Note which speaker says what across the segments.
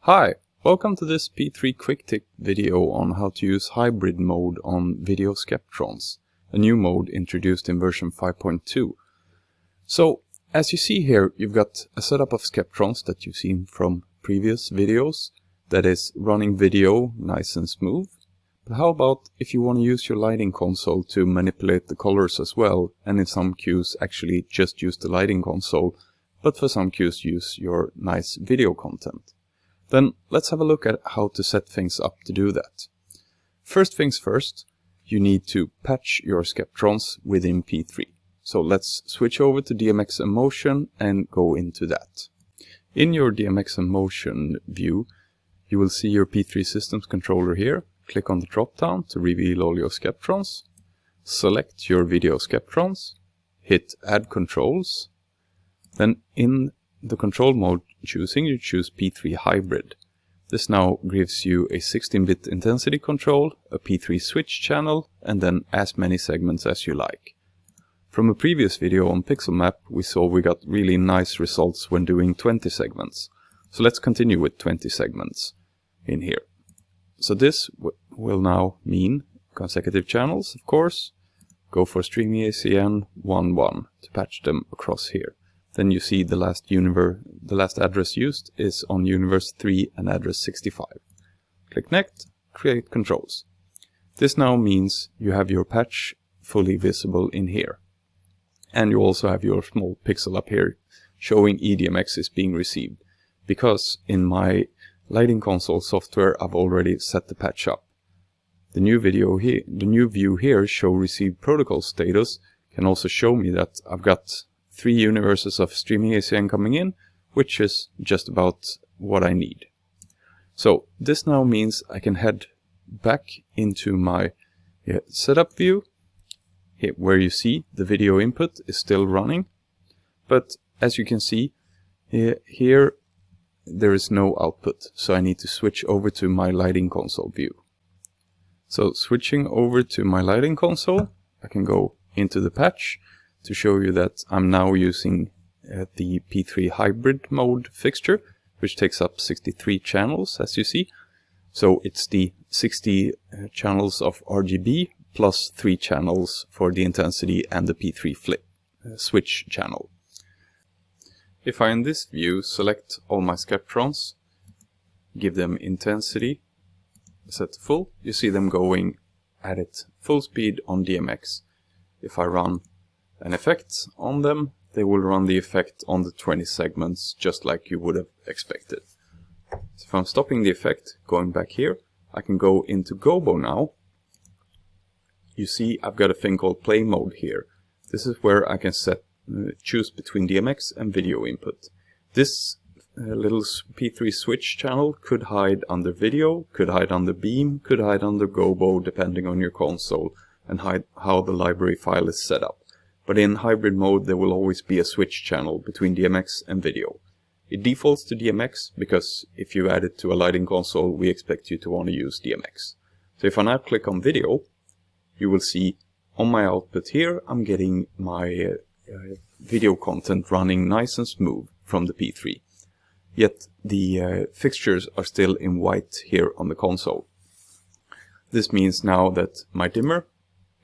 Speaker 1: Hi, welcome to this P3 quick tip video on how to use hybrid mode on VDO Sceptrons, a new mode introduced in version 5.2. So, as you see here, you've got a setup of Sceptrons that you've seen from previous videos that is running video nice and smooth. But how about if you want to use your lighting console to manipulate the colors as well, and in some cues actually just use the lighting console, but for some cues use your nice video content. Then let's have a look at how to set things up to do that. First things first, you need to patch your Sceptrons within P3. So let's switch over to DMX and Motion and go into that. In your DMX and Motion view, you will see your P3 systems controller here. Click on the drop down to reveal all your Sceptrons. Select your video Sceptrons. Hit Add Controls. Then in the control mode choosing, you choose P3 Hybrid. This now gives you a 16-bit intensity control, a P3 switch channel, and then as many segments as you like. From a previous video on Pixel Map, we saw we got really nice results when doing 20 segments. So let's continue with 20 segments in here. So this will now mean consecutive channels, of course. Go for streaming ACN 1.1 to patch them across here. Then you see the last address used is on universe 3 and address 65. Click Next, create controls. This now means you have your patch fully visible in here. And you also have your small pixel up here showing eDMX is being received. Because in my lighting console software I've already set the patch up. The new view here, show received protocol status, can also show me that I've got 3 universes of streaming ACN coming in, which is just about what I need. So this now means I can head back into my setup view, where you see the video input is still running. But as you can see, here there is no output, so I need to switch over to my lighting console view. So switching over to my lighting console, I can go into the patch to show you that I'm now using the P3 hybrid mode fixture, which takes up 63 channels, as you see. So it's the 60 channels of RGB plus 3 channels for the intensity and the P3 flip switch channel. If I in this view select all my Sceptrons, give them intensity set to full, you see them going at it full speed on DMX. If I run an effect on them, they will run the effect on the 20 segments just like you would have expected. So if I'm stopping the effect, going back here, I can go into Gobo now. You see I've got a thing called play mode here. This is where I can choose between DMX and video input. This little P3 switch channel could hide under video, could hide under beam, could hide under Gobo depending on your console and how the library file is set up. But in hybrid mode there will always be a switch channel between DMX and video. It defaults to DMX because if you add it to a lighting console we expect you to want to use DMX. So if I now click on video, you will see on my output here I'm getting my video content running nice and smooth from the P3. Yet the fixtures are still in white here on the console. This means now that my dimmer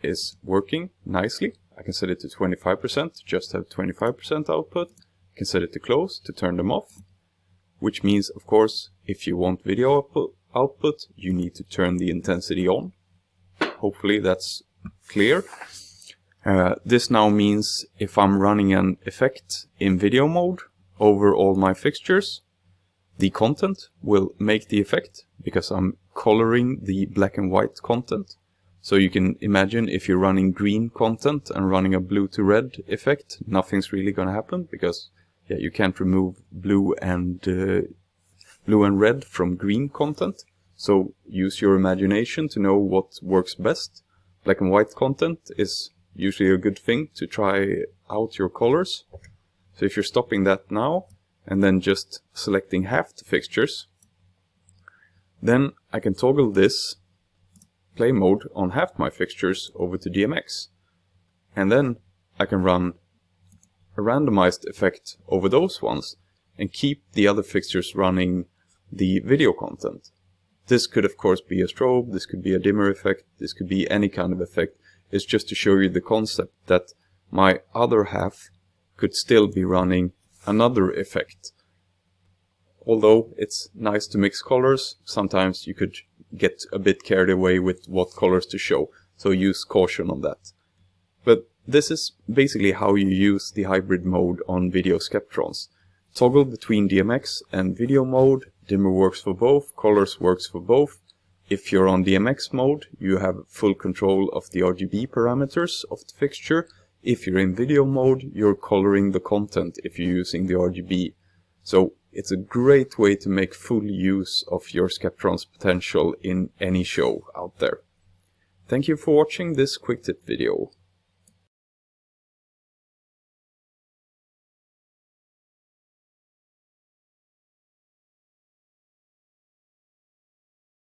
Speaker 1: is working nicely. I can set it to 25%, just have 25% output. I can set it to close to turn them off, which means, of course, if you want video output, you need to turn the intensity on. Hopefully that's clear. This now means if I'm running an effect in video mode over all my fixtures, the content will make the effect because I'm coloring the black and white content. So you can imagine if you're running green content and running a blue to red effect, nothing's really going to happen because you can't remove blue and red from green content. So use your imagination to know what works best. Black and white content is usually a good thing to try out your colors. So if you're stopping that now and then just selecting half the fixtures, then I can toggle this play mode on half my fixtures over to DMX. And then I can run a randomized effect over those ones and keep the other fixtures running the video content. This could of course be a strobe, this could be a dimmer effect, this could be any kind of effect. It's just to show you the concept that my other half could still be running another effect. Although it's nice to mix colors, sometimes you could get a bit carried away with what colors to show, so use caution on that. But this is basically how you use the hybrid mode on video Sceptrons. Toggle between DMX and video mode, dimmer works for both, colors works for both. If you're on DMX mode, you have full control of the RGB parameters of the fixture. If you're in video mode, you're coloring the content if you're using the RGB. So it's a great way to make full use of your Sceptron's potential in any show out there. Thank you for watching this quick tip video.